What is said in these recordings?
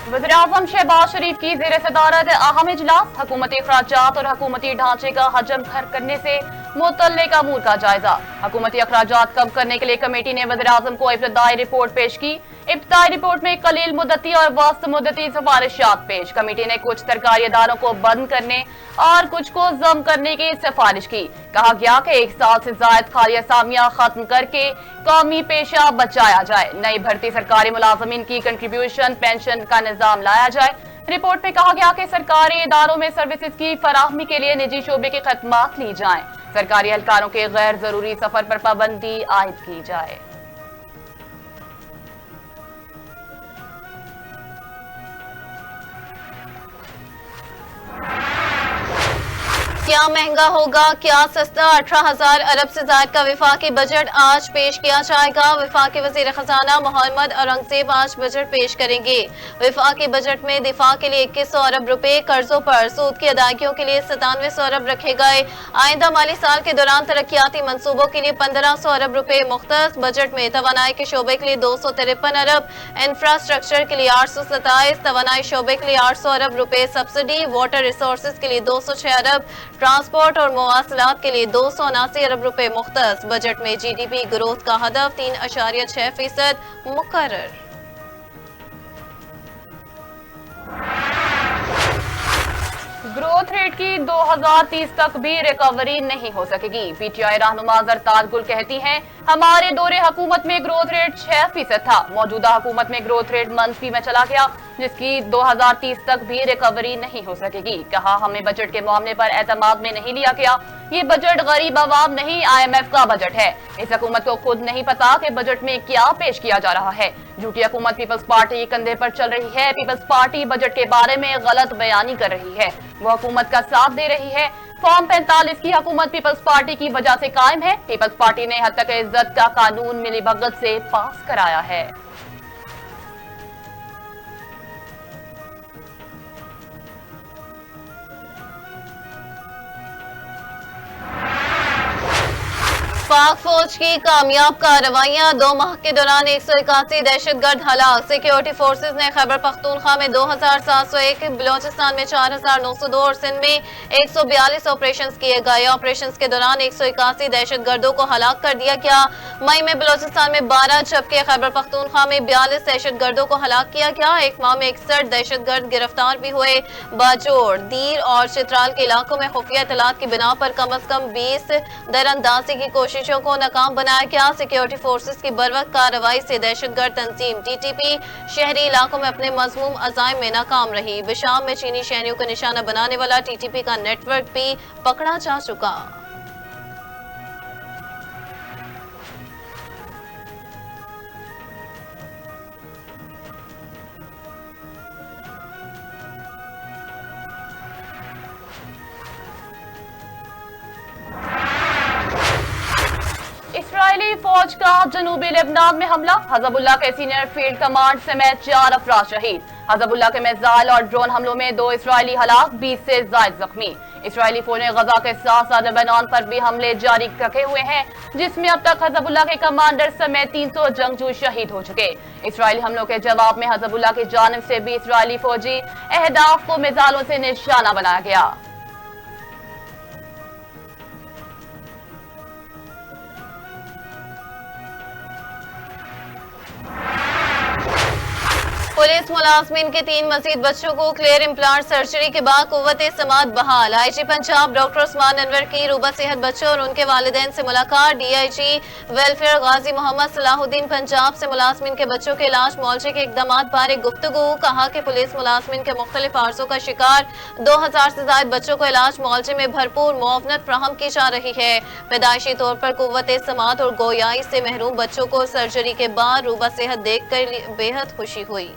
वज़ीर-ए-आज़म शहबाज शरीफ की ज़ेर सदारत अहम इजलास, हुकूमती अखराजात और हुकूमती ढांचे का हजम करने से मुतल्लिक अमूर का जायजा। हुकूमती अखराजात कम करने के लिए कमेटी ने वज़ीर-ए-आज़म को इब्तदाई रिपोर्ट पेश की। इब्तदाई रिपोर्ट में कलील मुद्दती और वस्त मुद्दती सिफारिशात पेश। कमेटी ने कुछ सरकारी इदारों को बंद करने और कुछ को जम करने की सिफारिश की। कहा गया कि 1 साल से जायद खाली असामियां खत्म करके कौमी पेशा बचाया जाए। नई भर्ती सरकारी मुलाजमीन की कंट्रीब्यूशन पेंशन का निजाम लाया जाए। रिपोर्ट में कहा गया कि सरकारी इदारों में सर्विसेज की फराहमी के लिए निजी शोबे की खदमात ली जाएं। सरकारी एहलकारों के गैर जरूरी सफर पर पाबंदी आयद की जाए। क्या महंगा होगा, क्या सस्ता? 18,000 अरब से ज्यादा का विफाकी बजट आज पेश किया जाएगा। विफाकी वजीर खजाना मोहम्मद औरंगजेब आज बजट पेश करेंगे। विफाकी बजट में दिफा के लिए 2100 अरब रुपए, कर्जों पर सूद की अदायगियों के लिए 9700 अरब रखे गए। आइंदा माली साल के दौरान तरक्याती मंसूबों के लिए 1500 अरब रुपए मुख्तस। बजट में तवानाई के शोबे के लिए 253 अरब, इंफ्रास्ट्रक्चर के लिए 827, तवानाई शोबे के लिए 800 अरब रुपए सब्सिडी, वाटर रिसोर्सेज के लिए 206 अरब, ट्रांसपोर्ट और मवासलात के लिए 279 अरब रुपए मुख्तस। बजट में जीडीपी ग्रोथ का हदफ 3.6% मुकर्रर। ग्रोथ रेट की 2030 तक भी रिकवरी नहीं हो सकेगी। पीटीआई रहनुमा जरताज गुल कहती हैं, हमारे दौरे हुकूमत में ग्रोथ रेट 6% था। मौजूदा हुकूमत में ग्रोथ रेट मंफी में चला गया, जिसकी 2030 तक भी रिकवरी नहीं हो सकेगी। कहा, हमें बजट के मामले पर एतमाद में नहीं लिया गया। ये बजट गरीब अवाम नहीं, IMF का बजट है। इस हुकूमत को खुद नहीं पता कि बजट में क्या पेश किया जा रहा है। झूठी हुकूमत पीपल्स पार्टी के कंधे पर चल रही है। पीपल्स पार्टी बजट के बारे में गलत बयानी कर रही है, वो हुकूमत का साथ दे रही है। फॉर्म 45 की हुकूमत पीपल्स पार्टी की वजह से कायम है। पीपल्स पार्टी ने हद तक इज्जत का कानून मिलीभगत से पास कराया है। पाक फौज की कामयाब कार्रवाइयां, 2 माह के दौरान 181 दहशतगर्द हलाक। सिक्योरिटी फोर्सेज ने खैबर पख्तूनख्वा में 2701, बलोचिस्तान में 4902 और सिंध में 142 ऑपरेशन किए गए। ऑपरेशन के दौरान 181 दहशतगर्दों को हलाक कर दिया गया। मई में बलोचिस्तान में 12 जबकि खैबर पख्तूनख्वा में 42 दहशतगर्दों को हलाक किया गया। एक माह में 61 दहशतगर्द गिरफ्तार भी हुए। बाजोड़, दीर और चित्राल के इलाकों में खुफिया इत्तलात की बिना पर कम अज कम 20 दरअंदाजी की कोशिशों को नाकाम बनाया गया। सिक्योरिटी फोर्सेस की बरवक्त कार्रवाई से दहशतगर्द तंजीम टीटीपी शहरी इलाकों में अपने मजमूम अज़ाइम में नाकाम रही। बिशाम में चीनी शहरियों को निशाना बनाने वाला टीटीपी का नेटवर्क भी पकड़ा जा चुका। इस्राएली फौज का जनूबी लेबनान में हमला, हिज़्बुल्लाह के सीनियर फील्ड कमांड समेत 4 अफराद शहीद। हिज़्बुल्लाह के मिसाइल और ड्रोन हमलों में 2 इस्राएली हलाक, 20 से जायद जख्मी। इस्राएली फौज ने गजा के साथ साथ लेबनान पर भी हमले जारी रखे हुए हैं, जिसमें अब तक हिज़्बुल्लाह के कमांडर समेत 300 जंगजू शहीद हो चुके। इस्राएली हमलों के जवाब में हिज़्बुल्लाह की जानिब से भी इस्राएली फौजी अहदाफ को मिसाइलों से निशाना बनाया गया। पुलिस मुलाजमीन के 3 मजीद बच्चों को क्लियर इम्प्लांट सर्जरी के बाद कुव्वत समात बहाल। आईजी पंजाब डॉक्टर उस्मान अनवर की रूबा सेहत बच्चों और उनके वालिदैन से मुलाकात। डीआईजी वेलफेयर गाजी मोहम्मद सलाहुद्दीन पंजाब से मुलाजमीन के बच्चों के इलाज मुआवजे के इकदाम बारे गुफ्तगू। कहा कि पुलिस मुलाजमीन के मुख्तलिफ आर्जों का शिकार 2000 से ज्यादा बच्चों को इलाज मुआवजे में भरपूर मुआवनत फ्राहम की जा रही है। पैदाइशी तौर पर कुव्वत समात और गोयाई से महरूम बच्चों को सर्जरी के बाद रूबा सेहत देख कर बेहद खुशी हुई।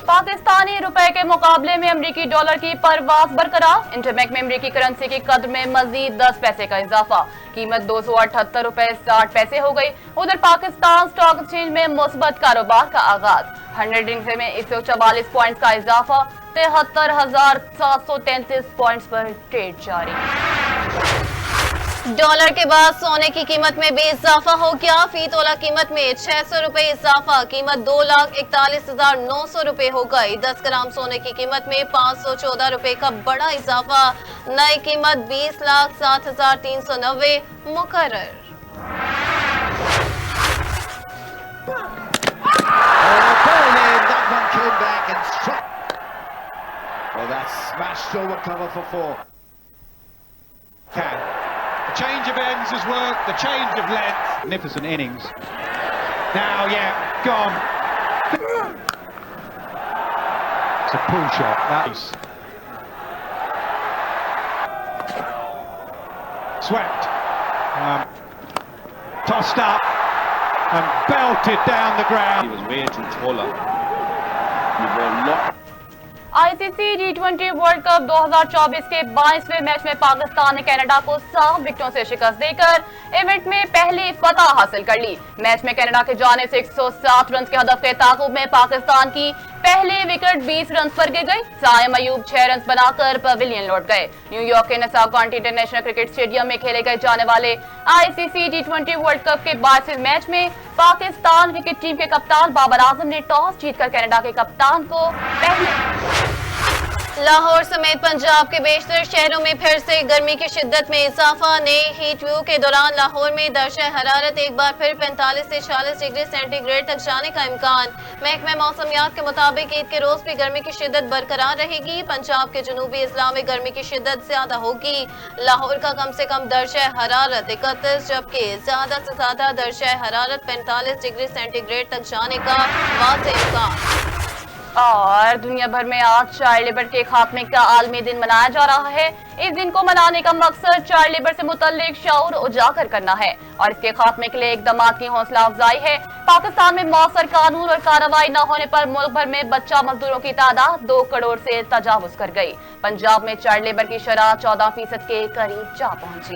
पाकिस्तानी रुपए के मुकाबले में अमरीकी डॉलर की परवाज बरकरार। इंटरबैंक में अमरीकी करेंसी की कद्र में मजीद 10 पैसे का इजाफा, कीमत 278 रुपए 60 पैसे हो गई। उधर पाकिस्तान स्टॉक एक्सचेंज में मुस्बत कारोबार का आगाज, 100 दिन में 144 पॉइंट्स का इजाफा, 73,733 पॉइंट्स पर ट्रेड जारी। डॉलर के बाद सोने की कीमत में भी इजाफा हो गया। फी तोला कीमत में 600 रुपए इजाफा, कीमत 2,41,900 रुपए हो गई। 10 ग्राम सोने की कीमत में 514 रुपए का बड़ा इजाफा, नई कीमत 20,07,390 मुकर्रर। The change of ends has worked, the change of length. Magnificent innings. Now, yeah, gone. It's a pull shot, that is. Swept. Tossed up and belted down the ground. He was way too taller. He was locked. ICC T20 world cup 2024 के 22वें match में पाकिस्तान ने Canada को 7 विकेटों से शिकस्त देकर event में पहली फतह हासिल कर ली। मैच में कनाडा के जाने से 107 रन के हदफ के ताकुब में पाकिस्तान की पहली विकेट 20 रन पर गिर गई। साइम अयूब 6 रन बनाकर पवेलियन लौट गए। न्यूयॉर्क के Nassau county international cricket stadium में खेले गए जाने वाले आईसीसी T20 वर्ल्ड कप के 22वें मैच में पाकिस्तान क्रिकेट टीम के कप्तान बाबर आजम ने टॉस जीतकर कनाडा के कप्तान को पहले लाहौर समेत पंजाब के बेशतर शहरों में फिर से गर्मी की शिद्दत में इजाफा। नए हीट व्यू के दौरान लाहौर में दर्जा हरारत एक बार फिर 45 से 46 डिग्री सेंटीग्रेड तक जाने का इम्कान। महकमा मौसमियात के मुताबिक ईद के रोज भी गर्मी की शिद्दत बरकरार रहेगी। पंजाब के जनूबी इजला में गर्मी की शिद्दत ज्यादा होगी। लाहौर का कम से कम दर्जा हरारत 31 जबकि ज्यादा से ज्यादा दर्जा हरारत 45 डिग्री सेंटीग्रेड तक जाने का वाज़ेह इम्कान। और दुनिया भर में आज चाइल्ड लेबर के खात्मे का आलमी दिन मनाया जा रहा है। इस दिन को मनाने का मकसद चाइल्ड लेबर से मुतल्लिक शऊर उजागर करना है और इसके खात्मे के लिए इक़दामात की हौसला अफजाई है। पाकिस्तान में मौसर कानून और कार्रवाई न होने पर मुल्क भर में बच्चा मजदूरों की तादाद 2 करोड़ से तजावुज कर गई। पंजाब में चाइल्ड लेबर की शरह 14% के करीब जा पहुंची।